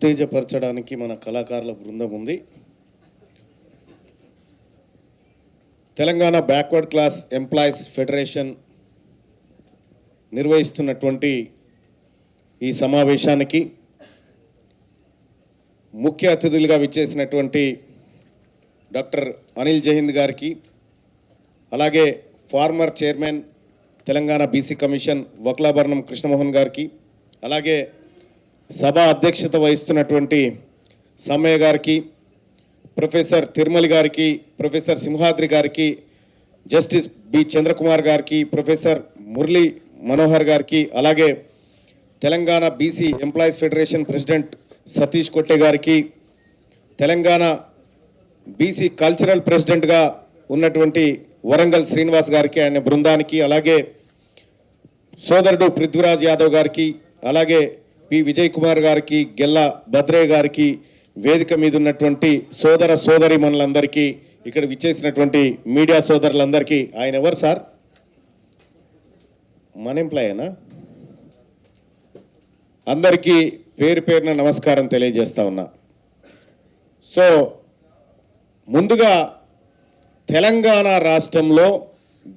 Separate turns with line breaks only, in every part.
ఉత్తేజపరచడానికి మన కళాకారుల బృందం ఉంది. Telangana backward class employees federation నిర్వహిస్తున్నటువంటి ఈ సమావేశానికి ముఖ్య అతిథులుగా విచ్చేసినటువంటి డాక్టర్ అనిల్ జైహింద్ గారికి, అలాగే former chairman Telangana BC commission Vakulabharanam Krishnamohan గారికి, అలాగే సభ అధ్యక్షత వహిస్తున్నటువంటి సమ్మయ్య గారికి, ప్రొఫెసర్ తిరుమలి గారికి, ప్రొఫెసర్ సింహాద్రి గారికి, జస్టిస్ బి చంద్రకుమార్ గారికి, ప్రొఫెసర్ మురళీ మనోహర్ గారికి, అలాగే Telangana BC employees federation president Satish కొట్టే గారికి, తెలంగాణ బీసీ కల్చరల్ ప్రెసిడెంట్గా ఉన్నటువంటి వరంగల్ శ్రీనివాస్ గారికి, ఆయన బృందానికి, అలాగే సోదరుడు పృథ్వీరాజ్ యాదవ్ గారికి, అలాగే పి విజయ్ కుమార్ గారికి, గెల్ల భద్రయ్య గారికి, వేదిక మీద ఉన్నటువంటి సోదర సోదరి మనులందరికీ, ఇక్కడ విచ్చేసినటువంటి మీడియా సోదరులందరికీ, ఆయన ఎవరు సార్? మన ఎంప్లాయేనా? అందరికీ పేరు పేరున నమస్కారం తెలియజేస్తా ఉన్నా. సో ముందుగా తెలంగాణ రాష్ట్రంలో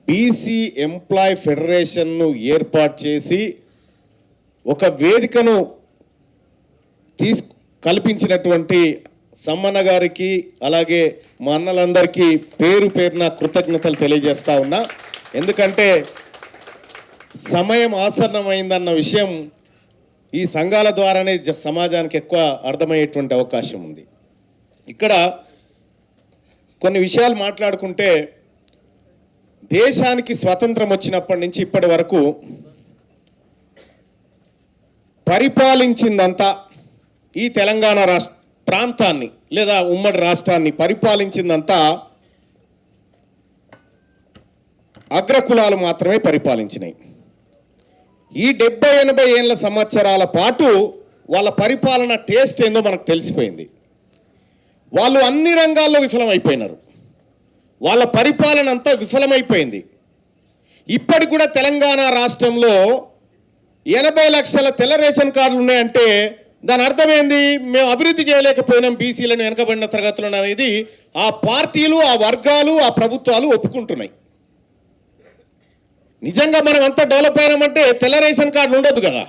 బీసీ ఎంప్లాయ్ ఫెడరేషన్ను ఏర్పాటు చేసి ఒక వేదికను కల్పించినటువంటి సమ్మన్న గారికి, అలాగే మా అన్నలందరికీ పేరు పేరున కృతజ్ఞతలు తెలియజేస్తా ఉన్నా. ఎందుకంటే సమయం ఆసన్నమైందన్న విషయం ఈ సంఘాల ద్వారానే సమాజానికి ఎక్కువ అర్థమయ్యేటువంటి అవకాశం ఉంది. ఇక్కడ కొన్ని విషయాలు మాట్లాడుకుంటే, దేశానికి స్వతంత్రం వచ్చినప్పటి నుంచి ఇప్పటి వరకు పరిపాలించిందంతా ఈ తెలంగాణ ప్రాంతాన్ని లేదా ఉమ్మడి రాష్ట్రాన్ని పరిపాలించిందంతా అగ్రకులాలు మాత్రమే పరిపాలించినాయి. ఈ 70-80 ఏళ్ళ సంవత్సరాల పాటు వాళ్ళ పరిపాలన టేస్ట్ ఏందో మనకు తెలిసిపోయింది. వాళ్ళు అన్ని రంగాల్లో విఫలమైపోయినారు. వాళ్ళ పరిపాలన అంతా విఫలమైపోయింది. ఇప్పటికి కూడా తెలంగాణ రాష్ట్రంలో 80 లక్షల తెల్ల రేషన్ కార్డులు ఉన్నాయంటే దాని అర్థమైంది, మేము అభివృద్ధి చేయలేకపోయినాం బీసీలను, వెనకబడిన తరగతులను అనేది ఆ పార్టీలు, ఆ వర్గాలు, ఆ ప్రభుత్వాలు ఒప్పుకుంటున్నాయి. నిజంగా మనం అంతా డెవలప్ అయినామంటే తెల్ల రేషన్ కార్డులు ఉండదు కదా.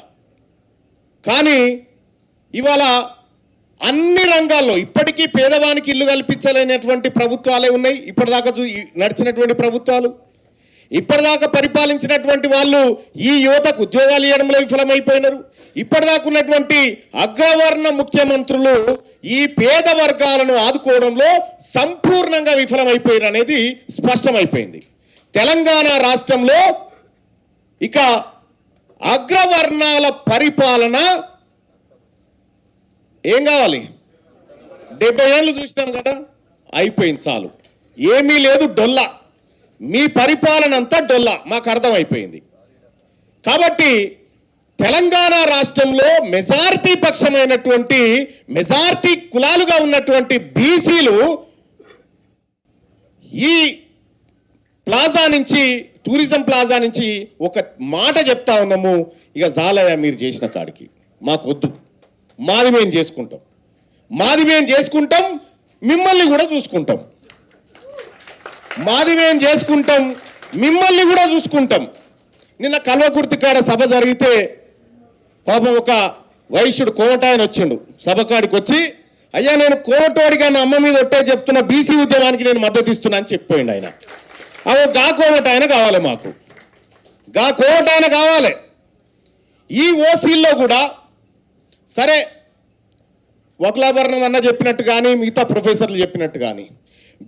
కానీ ఇవాళ అన్ని రంగాల్లో ఇప్పటికీ పేదవానికి ఇల్లు కల్పించలేనటువంటి ప్రభుత్వాలే ఉన్నాయి. ఇప్పటిదాకా నడిచినటువంటి ప్రభుత్వాలు, ఇప్పటిదాకా పరిపాలించినటువంటి వాళ్ళు ఈ యువతకు ఉద్యోగాలు ఇవ్వడంలో విఫలమైపోయినారు. ఇప్పటిదాకా ఉన్నటువంటి అగ్రవర్ణ ముఖ్యమంత్రులు ఈ పేద వర్గాలను ఆదుకోవడంలో సంపూర్ణంగా విఫలమైపోయారు అనేది స్పష్టమైపోయింది. తెలంగాణ రాష్ట్రంలో ఇక అగ్రవర్ణాల పరిపాలన ఏం కావాలి? 70 ఏళ్ళు చూసినాం కదా, అయిపోయింది, చాలు, ఏమీ లేదు, డొల్లా, మీ పరిపాలన అంతా డొల్లా, మాకు అర్థమైపోయింది. కాబట్టి తెలంగాణ రాష్ట్రంలో మెజారిటీ పక్షమైనటువంటి, మెజారిటీ కులాలుగా ఉన్నటువంటి బీసీలు ఈ ప్లాజా నుంచి, టూరిజం ప్లాజా నుంచి ఒక మాట చెప్తా ఉన్నాము, ఇక జాలయ్య మీరు చేసిన కాడికి, మాకు వద్దు, మాది మేము చేసుకుంటాం, మాది మేము చేసుకుంటాం, మిమ్మల్ని కూడా చూసుకుంటాం, మాది మేము చేసుకుంటాం, మిమ్మల్ని కూడా చూసుకుంటాం. నిన్న కల్వకుర్తి కాడ సభ జరిగితే పాపం ఒక వైశ్యుడు కోమటాయన వచ్చిండు. సభకాడికి వచ్చి, అయ్యా నేను కోమటోడిగా నా అమ్మ మీద ఒట్టే చెప్తున్నా, బీసీ ఉద్యమానికి నేను మద్దతు ఇస్తున్నా అని చెప్పిపోయిండు ఆయన. అవో గా కోమటాయన కావాలి, మాకు గా కోమటాయన కావాలి. ఈ ఓసీల్లో కూడా సరే వక్లాభరణం అన్న చెప్పినట్టు కానీ, మిగతా ప్రొఫెసర్లు చెప్పినట్టు కానీ,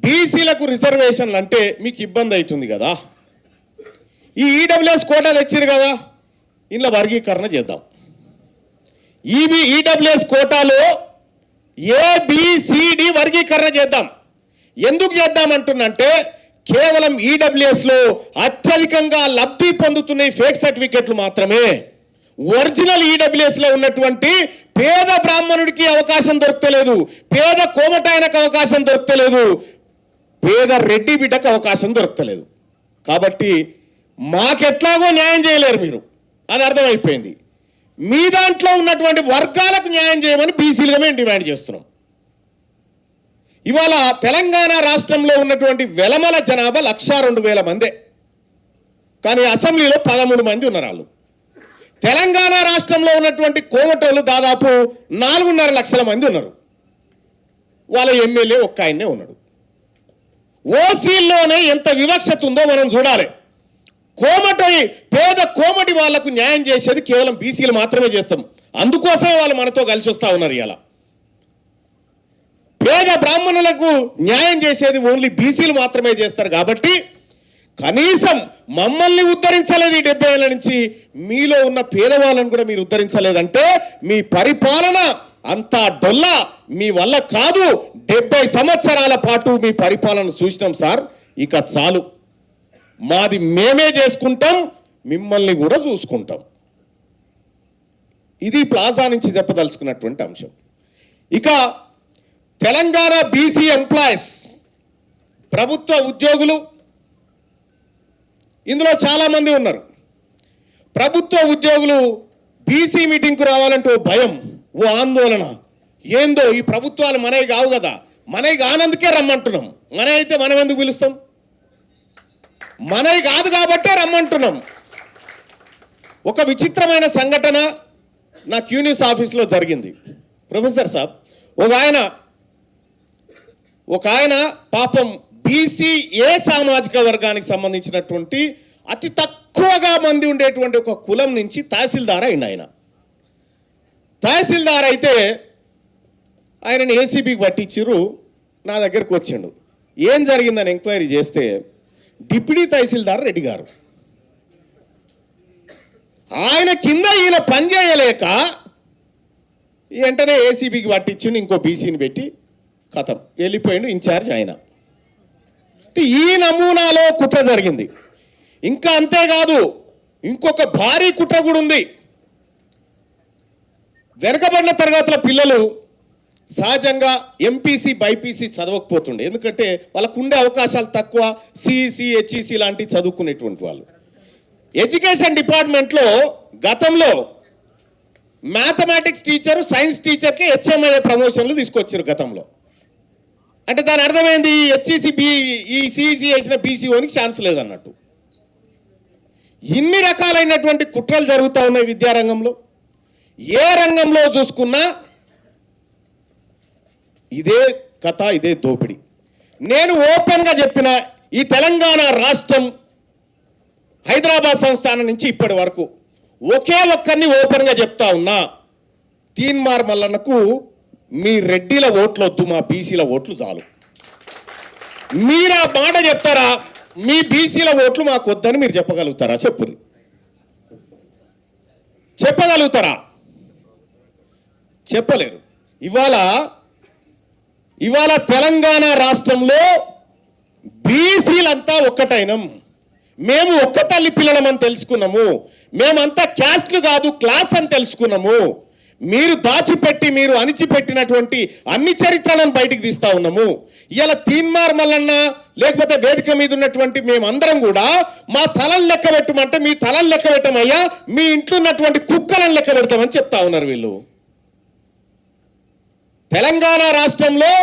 బీసీలకు రిజర్వేషన్లు అంటే మీకు ఇబ్బంది అవుతుంది కదా. ఈ ఈడబ్ల్యూఎస్ కోటా తెచ్చారు కదా, ఇంట్లో వర్గీకరణ చేద్దాం. ఈడబ్ల్యూఎస్ కోటాలో ఏబిసిడి వర్గీకరణ చేద్దాం. ఎందుకు చేద్దామంటున్నంటే, కేవలం ఈడబ్ల్యూఎస్లో అత్యధికంగా లబ్ధి పొందుతున్న ఫేక్ సర్టిఫికెట్లు మాత్రమే. ఒరిజినల్ ఈడబ్ల్యూఎస్లో ఉన్నటువంటి పేద బ్రాహ్మణుడికి అవకాశం దొరకలేదు, పేద కోమటాయనకు అవకాశం దొరకలేదు, పేద రెడ్డి బిడ్డకు అవకాశం దొరకలేదు. కాబట్టి మాకెట్లాగో న్యాయం చేయలేరు మీరు, అది అర్థమైపోయింది. మీ దాంట్లో ఉన్నటువంటి వర్గాలకు న్యాయం చేయమని బీసీలుగా మేము డిమాండ్ చేస్తున్నాం. ఇవాళ తెలంగాణ రాష్ట్రంలో ఉన్నటువంటి వెలమల జనాభా 1,02,000 మందే, కానీ అసెంబ్లీలో 13 మంది ఉన్నారు. వాళ్ళు తెలంగాణ రాష్ట్రంలో ఉన్నటువంటి కోమటోళ్ళు దాదాపు 4.5 లక్షల మంది ఉన్నారు. వాళ్ళ ఎమ్మెల్యే ఒక్క ఆయన్నే ఉన్నాడు. ఓసీల్లోనే ఎంత వివక్షత ఉందో మనం చూడాలి. పేద కోమటి వాళ్లకు న్యాయం చేసేది కేవలం బీసీలు మాత్రమే చేస్తాం. అందుకోసమే వాళ్ళు మనతో కలిసి వస్తూ ఉన్నారు. ఇలా పేద బ్రాహ్మణులకు న్యాయం చేసేది ఓన్లీ బీసీలు మాత్రమే చేస్తారు. కాబట్టి కనీసం మమ్మల్ని ఉద్ధరించలేదు ఈ 70 ఏళ్ళ నుంచి, మీలో ఉన్న పేదవాళ్ళను కూడా మీరు ఉద్ధరించలేదంటే మీ పరిపాలన అంతా డొల్లా, మీ వల్ల కాదు. 70 సంవత్సరాల పాటు మీ పరిపాలన చూసినాం సార్, ఇక చాలు, మాది మేమే చేసుకుంటాం, మిమ్మల్ని కూడా చూసుకుంటాం. ఇది ప్లాజా నుంచి చెప్పదలుచుకున్నటువంటి అంశం. ఇక తెలంగాణ బీసీ ఎంప్లాయీస్, ప్రభుత్వ ఉద్యోగులు ఇందులో చాలామంది ఉన్నారు. ప్రభుత్వ ఉద్యోగులు బీసీ మీటింగ్కు రావాలంటే ఓ భయం, ఓ ఆందోళన. ఏందో ఈ ప్రభుత్వాలు మనవి కావు కదా, మనవి కానందుకే రమ్మంటున్నాం. మనవి అయితే మనం ఎందుకు పిలుస్తాం? మనవి కాదు కాబట్టే రమ్మంటున్నాం. ఒక విచిత్రమైన సంఘటన నా క్యూన్యూస్ ఆఫీస్లో జరిగింది. ప్రొఫెసర్ సాబ్, ఒక ఆయన పాపం బీసీ ఏ సామాజిక వర్గానికి సంబంధించినటువంటి అతి తక్కువగా మంది ఉండేటువంటి ఒక కులం నుంచి తహసీల్దార్ అయింది. ఆయన తహసీల్దార్ అయితే ఆయనని ఏసీబీకి పట్టించారు. నా దగ్గరకు వచ్చిండు. ఏం జరిగిందని ఎంక్వైరీ చేస్తే డిప్యూటీ తహసీల్దార్ రెడ్డి గారు, ఆయన కింద ఈయన పనిచేయలేక వెంటనే ఏసీబీకి పట్టించిండు. ఇంకో బీసీని పెట్టి కథం వెళ్ళిపోయిండు ఇన్ఛార్జ్ ఆయన. ఈ నమూనాలో కుట్ర జరిగింది. ఇంకా అంతేకాదు, ఇంకొక భారీ కుట్ర కూడా ఉంది. వెనకబడిన తరగతుల పిల్లలు సహజంగా ఎంపీసీ బైపీసీ చదవకపోతుండే, ఎందుకంటే వాళ్ళకు ఉండే అవకాశాలు తక్కువ. సిఈసి హెచ్ఈసి లాంటివి చదువుకునేటువంటి వాళ్ళు. ఎడ్యుకేషన్ డిపార్ట్మెంట్లో గతంలో మ్యాథమెటిక్స్ టీచరు, సైన్స్ టీచర్కి హెచ్ఎంఐ ప్రమోషన్లు తీసుకొచ్చారు గతంలో. అంటే దాని అర్థమైంది, హెచ్ఈసి ఈ సిఈసి వేసిన బీసీఓనికి ఛాన్స్ లేదన్నట్టు. ఇన్ని రకాలైనటువంటి కుట్రలు జరుగుతూ ఉన్నాయి విద్యారంగంలో. ఏ రంగంలో చూసుకున్నా ఇదే కథ, ఇదే దోపిడీ. నేను ఓపెన్గా చెప్పిన, ఈ తెలంగాణ రాష్ట్రం హైదరాబాద్ సంస్థానం నుంచి ఇప్పటి వరకు ఒకే ఒక్కరిని ఓపెన్గా చెప్తా ఉన్నా, తీన్మార్ మల్లన్నకు మీ రెడ్డిల ఓట్లు వద్దు, మా బీసీల ఓట్లు చాలు. మీరు ఆ మాట చెప్తారా? మీ బీసీల ఓట్లు మాకు వద్దని మీరు చెప్పగలుగుతారా? చెప్పగలుగుతారా? చెప్పలేరు. ఇవాళ తెలంగాణ రాష్ట్రంలో బీసీలంతా ఒక్కటైనం. మేము ఒక్క తల్లి పిల్లలమని తెలుసుకున్నాము. మేమంతా క్యాస్ట్లు కాదు, క్లాస్ అని తెలుసుకున్నాము. మీరు దాచిపెట్టి, మీరు అణిచిపెట్టినటువంటి అన్ని చరిత్రలను బయటికి తీస్తా ఉన్నాము. ఇలా తీన్మార్ మల్లన్న లేకపోతే వేదిక మీద ఉన్నటువంటి మేమందరం కూడా మా తలలు లెక్క పెట్టమంటే మీ తలలు లెక్క పెట్టమయ్యా, మీ ఇంట్లో ఉన్నటువంటి కుక్కలను లెక్క పెడతామని చెప్తా ఉన్నారు వీళ్ళు. తెలంగాణ రాష్ట్రంలో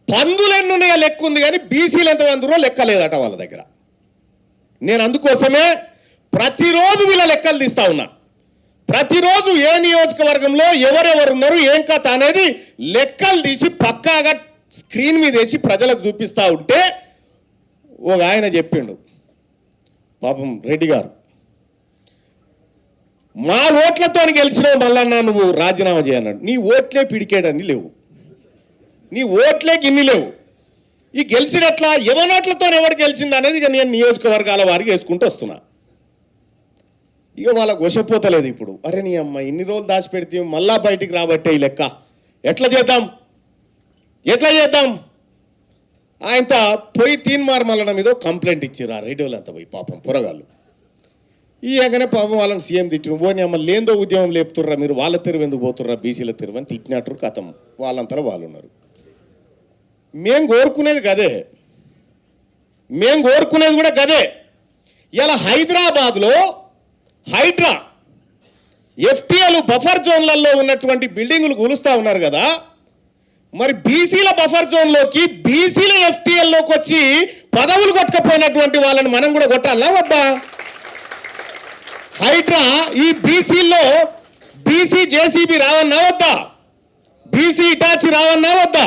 పందులు ఎన్నున్నాయో లెక్క ఉంది, కానీ బీసీలు ఎంతమందిరో లెక్క లేదట వాళ్ళ దగ్గర. నేను అందుకోసమే ప్రతిరోజు వీళ్ళ లెక్కలు తీస్తా ఉన్నా. ప్రతిరోజు ఏ నియోజకవర్గంలో ఎవరెవరు ఉన్నారు, ఏం కథ అనేది లెక్కలు తీసి పక్కాగా స్క్రీన్ మీద వేసి ప్రజలకు చూపిస్తూ ఉంటే ఒక ఆయన చెప్పిండు, పాపం రెడ్డి గారు, మా ఓట్లతో గెలిచినావు మల్లన్న, నువ్వు రాజీనామా చేయన్నాడు. నీ ఓట్లే పిడికేడని లేవు, నీ ఓట్లే గిన్ని లేవు. ఈ గెలిచినట్లా ఎవనోట్లతో ఎవరు గెలిచింది అనేది ఇక నేను నియోజకవర్గాల వారికి వేసుకుంటూ వస్తున్నా. ఇక వాళ్ళకు వశపోతలేదు ఇప్పుడు. అరే నీ అమ్మ, ఇన్ని రోజులు దాచిపెడితే మళ్ళా బయటికి రాబట్టే ఈ లెక్క, ఎట్లా చేద్దాం? ఆయనతో పోయి తీన్మార్ మల్లన్న మీద కంప్లైంట్ ఇచ్చారు ఆ రేడియోలంతా పోయి. పాపం పొరగాళ్ళు ఇయగానే పాపం వాళ్ళని సీఎం తిట్టిన, పోనీ అమ్మ లేందో ఉద్యమం లేపుతుర్రా మీరు, వాళ్ళ తెరువు ఎందుకు పోతుర్రా, బీసీల తెరువు అని తిట్టినట్టు కథం. వాళ్ళంతా వాళ్ళు ఉన్నారు. మేము కోరుకునేది కూడా గదే. ఇలా హైదరాబాద్లో హైడ్రా ఎఫ్టీఎలు బఫర్ జోన్లలో ఉన్నటువంటి బిల్డింగులు కూలుస్తూ ఉన్నారు కదా, మరి బీసీల బఫర్ జోన్లోకి బీసీల ఎఫ్టీఎల్లోకి వచ్చి పదవులు కొట్టకపోయినటువంటి వాళ్ళని మనం కూడా కొట్టాలా వద్దా? హైడ్రా ఈ బీసీల్లో బీసీ జేసీబీ రావన్నా వద్దా? బీసీ ఇటాచి రావన్నా వద్దా?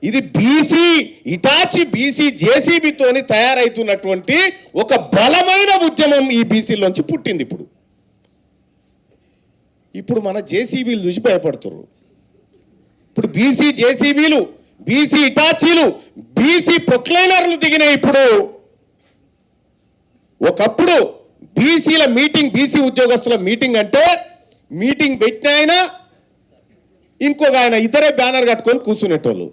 ఇది బీసీ ఇటాచి బీసీ జేసీబీతోని తయారైతున్నటువంటి ఒక బలమైన ఉద్యమం ఈ బీసీలోంచి పుట్టింది. ఇప్పుడు మన జేసీబీలు చూసి భయపడుతున్నారు. ఇప్పుడు బీసీ జేసీబీలు, బీసీ ఇటాచీలు, బీసీ ప్రొక్లైనర్లు దిగినాయి. ఇప్పుడు ఒకప్పుడు బీసీల మీటింగ్, బీసీ ఉద్యోగస్తుల మీటింగ్ అంటే మీటింగ్ పెట్టిన ఆయన ఇంకొక ఆయన ఇద్దరే బ్యానర్ కట్టుకొని కూర్చునేటోళ్ళు.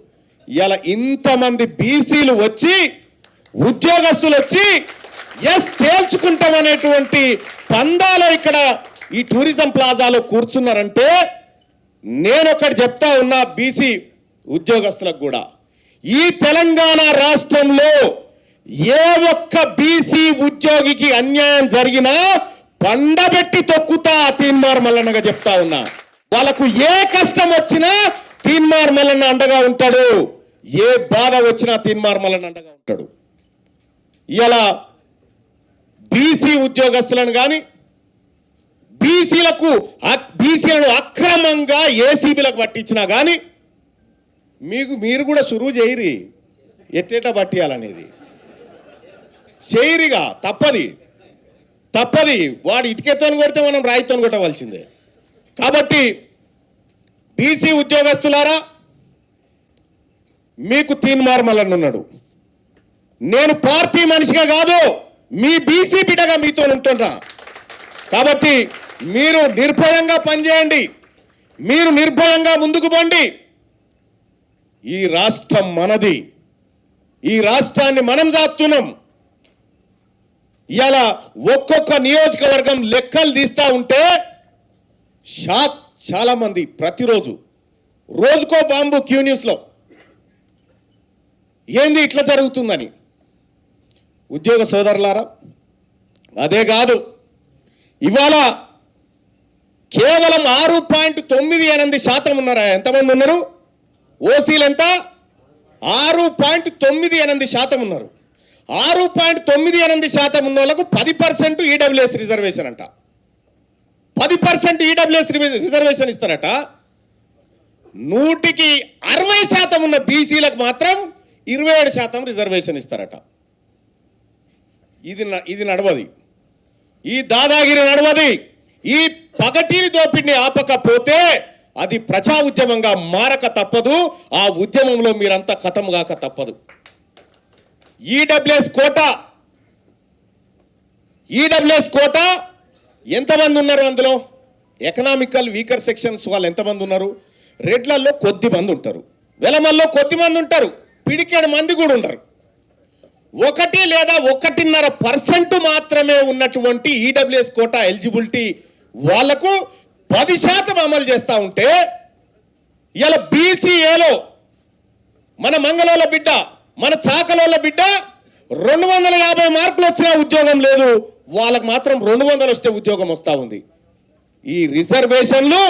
ఇలా ఇంతమంది బీసీలు వచ్చి, ఉద్యోగస్తులు వచ్చి ఎస్ తేల్చుకుంటామనేటువంటి పందాలో ఇక్కడ ఈ టూరిజం ప్లాజాలో కూర్చున్నారంటే నేనొకటి చెప్తా ఉన్నా బీసీ ఉద్యోగస్తులకు కూడా, ఈ తెలంగాణ రాష్ట్రంలో ఏ ఒక్క బీసీ ఉద్యోగికి అన్యాయం జరిగినా పండబెట్టి తొక్కుతా తీన్మార్ మల్లన్నగా చెప్తా ఉన్నా. వాళ్ళకు ఏ కష్టం వచ్చినా తీన్మార్ మల్లన్న అండగా ఉంటాడు, ఏ బాధ వచ్చినా తీన్మార్ మల్లన్న అండగా ఉంటాడు. ఇలా బీసీ ఉద్యోగస్తులను కానీ బీసీలను అక్రమంగా ఏసీబీలకు పట్టించినా కానీ మీరు కూడా సురువు చేయరి, ఎట్టేట పట్టియాలనేది చేయరిగా. తప్పది వాడు ఇటుకెతో కొడితే మనం రాయితో కొట్టవలసిందే. కాబట్టి బీసీ ఉద్యోగస్తులారా, మీకు తీన్మార్ మల్లన్న ఉన్నాడు. నేను పార్టీ మనిషిగా కాదు, మీ బీసీ బిడ్డగా మీతో ఉంటున్నా. కాబట్టి మీరు నిర్భయంగా పనిచేయండి, మీరు నిర్భయంగా ముందుకు పోండి. ఈ రాష్ట్రం మనది, ఈ రాష్ట్రాన్ని మనం జాతున్నాం. ఇలా ఒక్కొక్క నియోజకవర్గం లెక్కలు తీస్తూ ఉంటే షాక్. చాలా మంది ప్రతిరోజు రోజుకో బాంబు క్యూ న్యూస్లో ఏంది ఇట్లా జరుగుతుందని. ఉద్యోగ సోదరులారా, అదే కాదు, ఇవాళ కేవలం 6.98% ఉన్నారా? ఎంతమంది ఉన్నారు? ఓసీలు ఎంత? 6.98% ఉన్నారు. 6.98% ఉన్న వాళ్ళకు 10% ఈడబ్ల్యూఎస్ రిజర్వేషన్ అంట. 10% ఈడబ్ల్యూఎస్ రిజర్వేషన్ ఇస్తారట. 160% ఉన్న బీసీలకు మాత్రం 27% రిజర్వేషన్ ఇస్తారట. ఇది నడవది, ఈ దాదాగిరి నడవది. ఈ పగటిని దోపిడిని ఆపకపోతే అది ప్రజా ఉద్యమంగా మారక తప్పదు. ఆ ఉద్యమంలో మీరంతా ఖతం కాక తప్పదు. ఈడబ్ల్యూఎస్ కోటా ఎంతమంది ఉన్నారు? అందులో ఎకనామికల్ వీకర్ సెక్షన్స్ వాళ్ళు ఎంతమంది ఉన్నారు? రెడ్లలో కొద్ది మంది ఉంటారు, వెలమల్లో కొద్ది మంది ఉంటారు, పిడికేడు మంది కూడా ఉంటారు. 1 లేదా 1.5% మాత్రమే ఉన్నటువంటి ఈడబ్ల్యూఎస్ కోటా ఎలిజిబిలిటీ వాళ్లకు 10% అమలు చేస్తూ ఉంటే, ఇలా బీసీఏలో మన మంగళోళ్ళ బిడ్డ, మన చాకలోళ్ళ బిడ్డ 250 మార్కులు వచ్చినా ఉద్యోగం లేదు, వాళ్ళకు మాత్రం 200 వస్తే ఉద్యోగం వస్తూ ఉంది. ఈ రిజర్వేషన్లు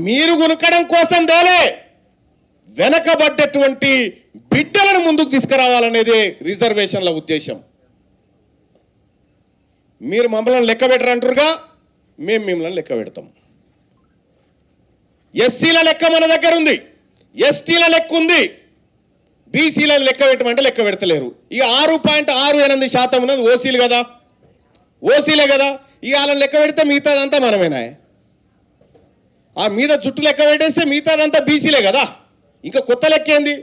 మీరు గునకడం కోసం దేలే, వెనకబడ్డటువంటి బిడ్డలను ముందుకు తీసుకురావాలనేదే రిజర్వేషన్ల ఉద్దేశం. మీరు మమ్మల్ని లెక్క పెట్టరంటారుగా, మేము మిమ్మల్ని లెక్క పెడతాం. ఎస్సీల లెక్క మన దగ్గర ఉంది, ఎస్టీల లెక్క ఉంది, బీసీలను లెక్క పెట్టమంటే లెక్క పెడతలేరు. ఇక 6.68% ఉన్నది ఓసీలు కదా, ఓసీలే కదా. ఇక వాళ్ళని లెక్క పెడితే మిగతాదంతా మనమేనా? ఆ మీద చుట్టూ లెక్క పెట్టేస్తే మిగతాదంతా బీసీలే కదా. ఇంకా కొత్త లెక్క ఏంది?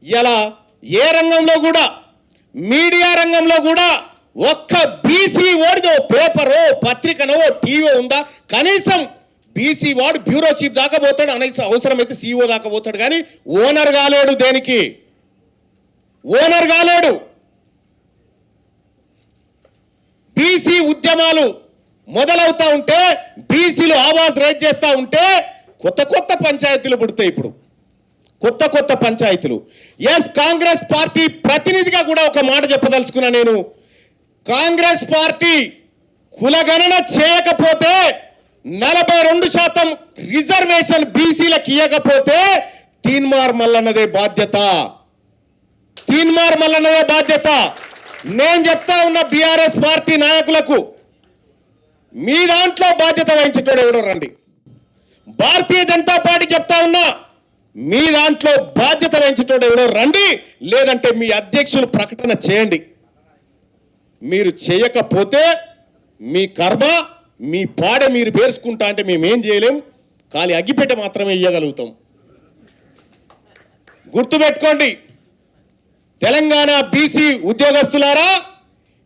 ఇలా ఏ రంగంలో కూడా, మీడియా రంగంలో కూడా ఒక్క బీసీ వాడిదో పేపరో పత్రికనో టీవీ ఉందా? కనీసం బీసీ వాడు బ్యూరో చీఫ్ దాకా పోతాడు, అవసరమైతే సీఈఓ దాకా పోతాడు, కానీ ఓనర్ కాలేడు. దేనికి ఓనర్ కాలేడు? బీసీ ఉద్యమాలు మొదలవుతా ఉంటే, బీసీలు ఆవాజ్ రైజ్ చేస్తూ ఉంటే కొత్త పంచాయతీలు పుడతాయి. ఇప్పుడు కొత్త పంచాయతీలు. ఎస్, కాంగ్రెస్ పార్టీ ప్రతినిధిగా కూడా ఒక మాట చెప్పదలుచుకున్నా నేను. కాంగ్రెస్ పార్టీ కులగణన చేయకపోతే 42% రిజర్వేషన్ బీసీలకు ఇవ్వకపోతే తీన్మార్ మల్లన్నదే బాధ్యత. తీన్మార్ మల్లన్నదే బాధ్యత. నేను చెప్తా ఉన్న బీఆర్ఎస్ పార్టీ నాయకులకు, మీ దాంట్లో బాధ్యత వహించేటోడు ఎవడో రండి. భారతీయ జనతా పార్టీ చెప్తా ఉన్నా, మీ దాంట్లో బాధ్యత వహించేటోడు ఎవడో రండి, లేదంటే మీ అధ్యక్షులు ప్రకటన చేయండి. మీరు చేయకపోతే మీ కర్మ, మీ పాడ మీరు పేర్చుకుంటా అంటే మేమేం చేయలేం, ఖాళీ అగ్గిపెట్ట మాత్రమే ఇవ్వగలుగుతాం. గుర్తుపెట్టుకోండి, తెలంగాణ బీసీ ఉద్యోగస్తులారా,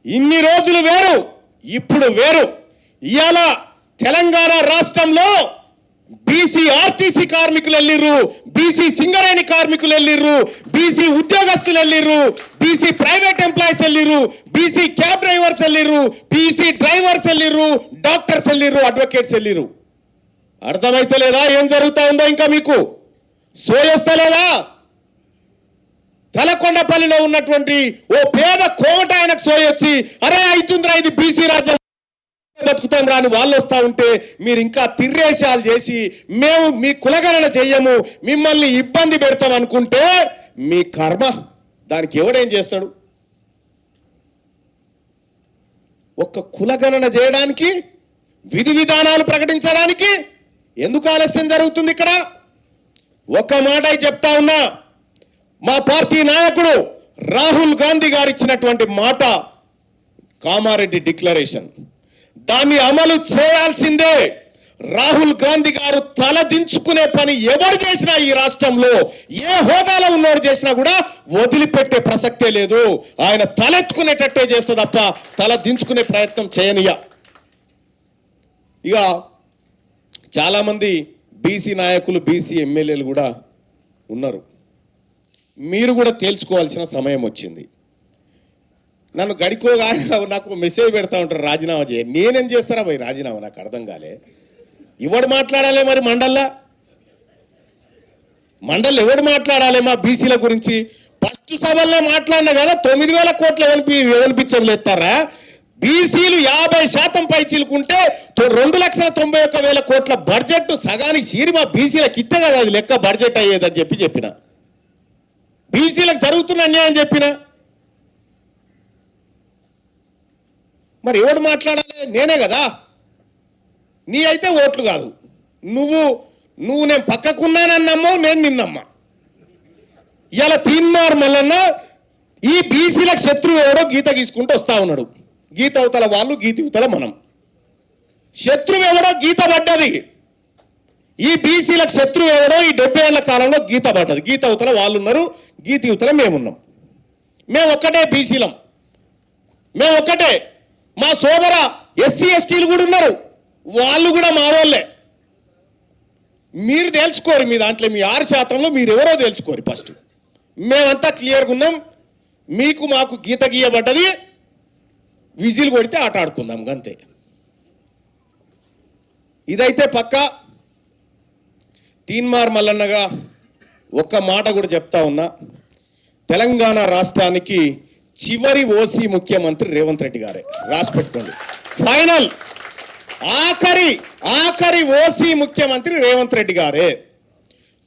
ఇన్ని రోజులు వేరు, ఇప్పుడు వేరు. ఇవాళ తెలంగాణ రాష్ట్రంలో బీసీ ఆర్టీసీ కార్మికులు వెళ్ళిర్రు, బీసీ సింగరేణి కార్మికులు వెళ్ళిర్రు, బీసీ ఉద్యోగస్తులు వెళ్ళిర్రు, బీసీ ప్రైవేట్ ఎంప్లాయీస్ వెళ్ళిర్రు, బీసీ క్యాబ్ డ్రైవర్స్ వెళ్ళిర్రు, బీసీ డ్రైవర్స్ వెళ్ళిర్రు, డాక్టర్స్ వెళ్ళిర్రు, అడ్వకేట్స్ వెళ్ళిర్రు. అర్థమైతే లేదా ఏం జరుగుతా ఉందో? ఇంకా మీకు సోయొస్తలేదా? తలకొండపల్లిలో ఉన్నటువంటి ఓ పేద కోమట ఆయనకు సోయొచ్చి, అరే అవుతుందిరా ఇది బీసీ రాజ్యం, బతుకుతాం రాని వాళ్ళు వస్తూ ఉంటే మీరు ఇంకా తిర్రేషాలు చేసి మేము మీ కులగణన చెయ్యము, మిమ్మల్ని ఇబ్బంది పెడతాం అనుకుంటే మీ కర్మ. దానికి ఎవడేం చేస్తాడు? ఒక్క కులగణన చేయడానికి, విధి విధానాలు ప్రకటించడానికి ఎందుకు ఆలస్యం జరుగుతుంది? ఇక్కడ ఒక మాట చెప్తా ఉన్నా, మా పార్టీ నాయకుడు రాహుల్ గాంధీ గారు ఇచ్చినటువంటి మాట కామారెడ్డి డిక్లరేషన్, దాన్ని అమలు చేయాల్సిందే. రాహుల్ గాంధీ గారు తల దించుకునే పని ఎవరు చేసినా ఈ రాష్ట్రంలో, ఏ హోదాలో ఉన్నోడు చేసినా కూడా వదిలిపెట్టే ప్రసక్తే లేదు. ఆయన తలెత్తుకునేటట్టే చేస్తే తప్ప తల దించుకునే ప్రయత్నం చేయనియ. ఇక చాలామంది బీసీ నాయకులు, బీసీ ఎమ్మెల్యేలు కూడా ఉన్నారు. మీరు కూడా తేల్చుకోవాల్సిన సమయం వచ్చింది. నన్ను గడికోగా నాకు మెసేజ్ పెడతా ఉంటారు, రాజీనామా చేయ. నేనేం చేస్తారా భయ్ రాజీనామా? నాకు అర్థం కాలే. ఎవడు మాట్లాడాలి మరి మండల్లో ఎవడు మాట్లాడాలి మా బీసీల గురించి? ఫస్ట్ సభల్లో మాట్లాడినా కదా 9,000 కోట్లు ఎవరిపించలేస్తారా? బీసీలు 50% పై చీలుకుంటే 2,91,000 కోట్ల బడ్జెట్ సగానికి సీరి మా బీసీలకు ఇస్తే కదా అది లెక్క బడ్జెట్ అయ్యేదని చెప్పిన. బీసీలకు జరుగుతున్న అన్యాయం చెప్పిన. మరి ఎవడు మాట్లాడాలి? నేనే కదా. నీ అయితే ఓట్లు కాదు, నువ్వు నేను పక్కకున్నానని నమ్మవు, నేను నిన్నమ్మా. ఇలా తీన్మార్ మల్లన్న ఈ బీసీలకు శత్రువు ఎవడో గీత గీసుకుంటూ వస్తా ఉన్నాడు. గీత అవతల వాళ్ళు, గీత అవతల మనం. శత్రువు ఎవడో గీత పడ్డది. ఈ బీసీలకు శత్రువు ఎవడో ఈ 70 ఏళ్ల కాలంలో గీత పడ్డది. గీత అవతల వాళ్ళు ఉన్నారు, గీత అవతల మేమున్నాం. మేము ఒక్కటే బీసీలం, మేము ఒక్కటే. మా సోదర ఎస్సీ ఎస్టీలు కూడా ఉన్నారు, వాళ్ళు కూడా మా వాళ్ళే. మీరు తేల్చుకోరు, మీ దాంట్లో మీ 6%లో మీరు ఎవరో తేల్చుకోరు. ఫస్ట్ మేమంతా క్లియర్గా ఉన్నాం. మీకు మాకు గీత గీయబడ్డది, విజిల్ కొడితే ఆట ఆడుకుందాం అంతే. ఇదైతే పక్క. తీన్మార్ మల్లన్నగా ఒక్క మాట కూడా చెప్తా ఉన్నా, తెలంగాణ రాష్ట్రానికి చివరి ఓసీ ముఖ్యమంత్రి రేవంత్ రెడ్డి గారే. రాసి పెట్టుకోండి, ఫైనల్ ఆఖరి ఓసీ ముఖ్యమంత్రి రేవంత్ రెడ్డి గారే.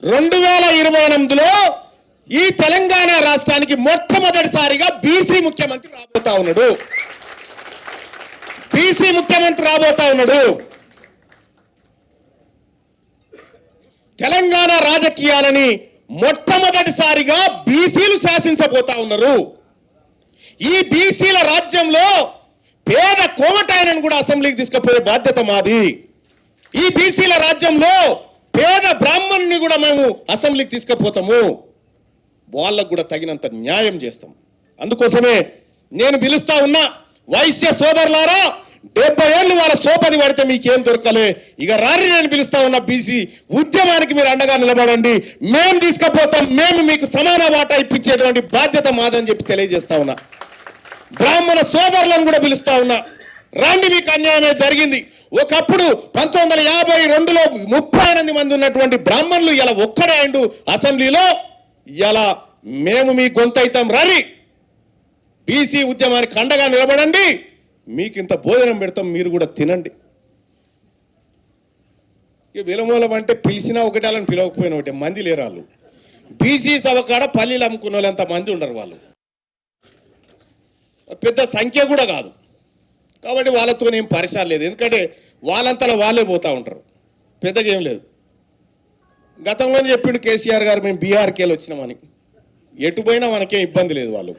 2028లో ఈ తెలంగాణ రాష్ట్రానికి మొట్టమొదటిసారిగా బీసీ ముఖ్యమంత్రి రాబోతా ఉన్నాడు. బీసీ ముఖ్యమంత్రి రాబోతా ఉన్నాడు. తెలంగాణ రాజకీయాలని మొట్టమొదటిసారిగా బీసీలు శాసించబోతా ఉన్నారు. ఈ బీసీల రాజ్యంలో పేద కోమటాయనను కూడా అసెంబ్లీకి తీసుకుపోయే బాధ్యత మాది. ఈ బీసీల రాజ్యంలో పేద బ్రాహ్మణుని కూడా మేము అసెంబ్లీకి తీసుకుపోతాము. వాళ్ళకు కూడా తగినంత న్యాయం చేస్తాం. అందుకోసమే నేను పిలుస్తా ఉన్నా, వైశ్య సోదరులారా, 70 ఏళ్ళు వాళ్ళ సోపది పడితే మీకేం దొరకలే. ఇక రారి నేను పిలుస్తా ఉన్నా, బీసీ ఉద్యమానికి మీరు అండగా నిలబడండి. మేము తీసుకుపోతాం, మేము మీకు సమాన వాటా ఇప్పించేటువంటి బాధ్యత మాదని చెప్పి తెలియజేస్తా ఉన్నా. బ్రాహ్మణ సోదరులను కూడా పిలుస్తా ఉన్నా, రండి, మీకు అన్యాయమే జరిగింది. ఒకప్పుడు 1952లో 38 మంది ఉన్నటువంటి బ్రాహ్మణులు ఇలా ఒక్కడే అయిండు అసెంబ్లీలో. ఇలా మేము మీ గొంతైతాం, రండి, బీసీ ఉద్యమానికి అండగా నిలబడండి. మీకు ఇంత భోజనం పెడతాం, మీరు కూడా తినండి. ఇక విలమూలం అంటే పిలిచినా ఒకటి, వాళ్ళని పిలవకపోయినా ఒకటి, మంది లేరు వాళ్ళు. బీసీ సభ కాడ పల్లీలు అమ్ముకున్న వాళ్ళు ఎంత మంది ఉండరు, వాళ్ళు పెద్ద సంఖ్య కూడా కాదు. కాబట్టి వాళ్ళతో ఏం పరిచయం లేదు, ఎందుకంటే వాళ్ళంతలో వాళ్ళే పోతూ ఉంటారు, పెద్దగా ఏం లేదు. గతంలోనే చెప్పిండు కేసీఆర్ గారు, మేము బీహార్కి వెళ్ళి వచ్చినామని. ఎటు పోయినా మనకేం ఇబ్బంది లేదు వాళ్ళు.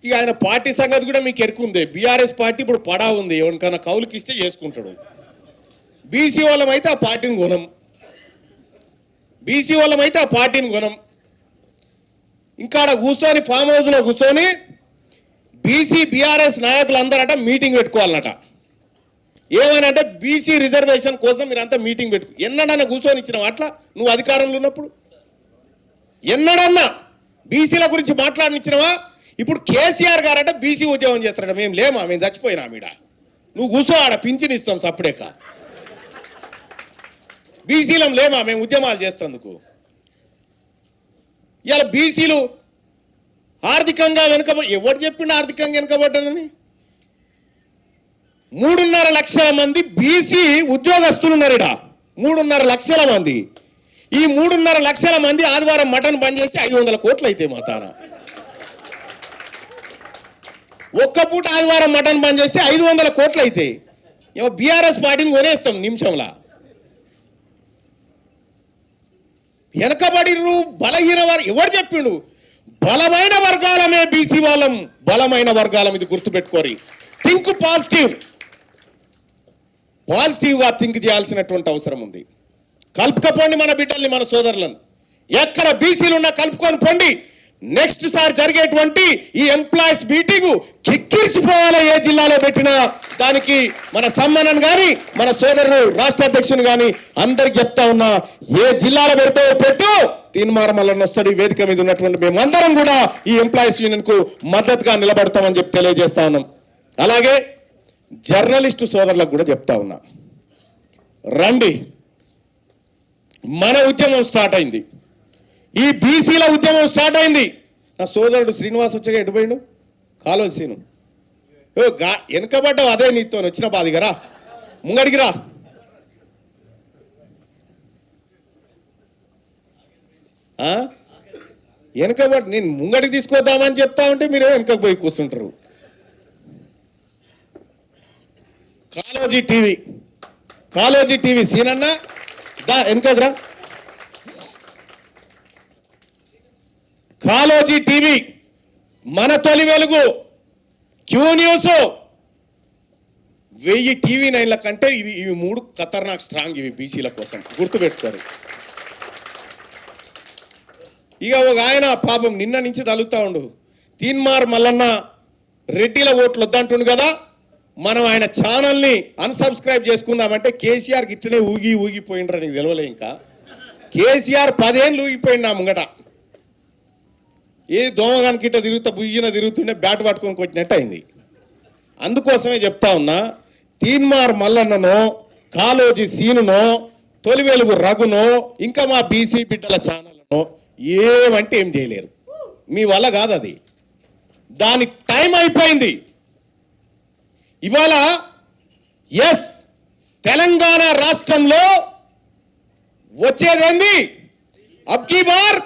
ఇక ఆయన పార్టీ సంగతి కూడా మీకు ఎరుకుంది. బీఆర్ఎస్ పార్టీ ఇప్పుడు పడా ఉంది, ఎవరికైనా కౌలుకి ఇస్తే చేసుకుంటాడు. బీసీ వాళ్ళమైతే ఆ పార్టీని కొనం, బీసీ వాళ్ళమైతే ఆ పార్టీని కొనం. ఇంకా ఆడ కూర్చొని ఫామ్ హౌస్లో కూర్చొని బీసీ బీఆర్ఎస్ నాయకులు అందరట మీటింగ్ పెట్టుకోవాలన్నట. ఏమనంటే బీసీ రిజర్వేషన్ కోసం మీరంతా మీటింగ్ పెట్టుకో. ఎన్నడన్నా కూర్చొని ఇచ్చినావు అట్లా నువ్వు అధికారంలో ఉన్నప్పుడు? ఎన్నడన్నా బీసీల గురించి మాట్లాడనిచ్చినవా? ఇప్పుడు కేసీఆర్ గారట బీసీ ఉద్యోగం చేస్తారట. మేము లేమా? మేము చచ్చిపోయినా మీడ. నువ్వు కూర్చో, ఆడ పింఛన్ ఇస్తాం సప్పుడేక. బీసీలం లేమా మేము ఉద్యమాలు చేస్తందుకు? ఇలా బీసీలు ఆర్థికంగా వెనుకబడి, ఎవరు చెప్పిండు ఆర్థికంగా వెనుకబడ్డానని? 3.5 లక్షల మంది బీసీ ఉద్యోగస్తులు ఉన్నారు ఇక్కడ. 3.5 లక్షల మంది. ఈ 3.5 లక్షల మంది ఆదివారం మటన్ బంద్ చేస్తే 500 కోట్లు అయితే మా తాన. ఒక్క పూట ఆదివారం మటన్ బంద్ చేస్తే 500 కోట్లు అయితే బీఆర్ఎస్ పార్టీని కొనేస్తాం నిమిషంలా. వెనకబడి బలహీన వారు ఎవరు చెప్పిండు? బలమైన వర్గాలమే బీసీ వాళ్ళం, బలమైన వర్గాలం. ఇది గుర్తుపెట్టుకోరి. థింక్ పాజిటివ్, పాజిటివ్గా థింక్ చేయాల్సినటువంటి అవసరం ఉంది. కలుపుకపోండి మన బిడ్డల్ని, మన సోదరులను. ఎక్కడ బీసీలు ఉన్నా కలుపుకొని పోండి. నెక్స్ట్ సారి జరిగేటువంటి ఈ ఎంప్లాయీస్ మీటింగ్ కిక్కిరిసిపోవాలి. ఏ జిల్లాలో పెట్టినా దానికి మన సమ్మనన్ కానీ, మన సోదరుడు రాష్ట్ర అధ్యక్షుని కానీ అందరికి చెప్తా ఉన్నా, ఏ జిల్లాలో పెడతావో పెట్టు, తీన్మార్ మల్లన్న వస్తాడు. ఈ వేదిక మీద ఉన్నటువంటి మేమందరం కూడా ఈ ఎంప్లాయీస్ యూనియన్ కు మద్దతుగా నిలబడతామని చెప్పి తెలియజేస్తా ఉన్నాం. అలాగే జర్నలిస్టు సోదరులకు కూడా చెప్తా ఉన్నా, రండి, మన ఉద్యమం స్టార్ట్ అయింది. ఈ బీసీల ఉద్యమం స్టార్ట్ అయింది. నా సోదరుడు శ్రీనివాస్ వచ్చగా ఎటుపోయిండు? కాలోజీ సీను, వెనకబడ్డావు, అదే నీతో వచ్చిన బాదిగరా, ముంగడిగిరా. వెనకబడి నేను ముంగడికి తీసుకొద్దామని చెప్తా ఉంటే మీరే వెనకకు పోయి కూర్చుంటారు. కాలోజీ టీవీ సీనన్న దా వెనకద్రా. కాలోజీ టీవీ, మన తొలి వెలుగు, క్యూ న్యూస్, 1000 టీవీ 9ల కంటే ఇవి 3 ఖతర్నాక్ స్ట్రాంగ్. ఇవి బీసీల కోసం గుర్తుపెట్టుకోరు. ఇక ఒక ఆయన పాపం నిన్న నుంచి తలుగుతా ఉండు, తీన్మార్ మల్లన్న రెడ్డిల ఓట్లు వద్దంటుండు కదా, మనం ఆయన ఛానల్ని అన్సబ్స్క్రైబ్ చేసుకుందామంటే కేసీఆర్కి ఇట్లనే ఊగిపోయిండ్రా. నీకు తెలవలే ఇంకా? కేసీఆర్ 10 ఏళ్ళు ఊగిపోయింది నా ముంగట. ఏ దోమగానికి ఇట్ట తిరుగుతుండే బ్యాట్ పట్టుకొని కొట్టినట్టు అయింది. అందుకోసమే చెప్తా ఉన్నా, తీన్మార్ మల్లన్ననో, కాలోజీ సీనునో, తొలి వెలుగు రఘునో, ఇంకా మా బీసీ బిడ్డల ఛానల్నో ఏమంటే ఏం చేయలేరు. మీ వల్ల కాదు అది. దానికి టైం అయిపోయింది. ఇవాళ ఎస్, తెలంగాణ రాష్ట్రంలో వచ్చేదేంది? అబ్కీ బార్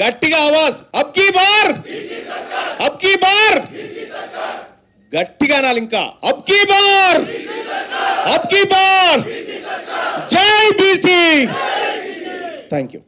గట్టిగా ఆవాజ్, అబ్కీ బార్ గట్టిగా అనాలి. ఇంకా అబ్కీ బార్ జై బీసీ. Thank you.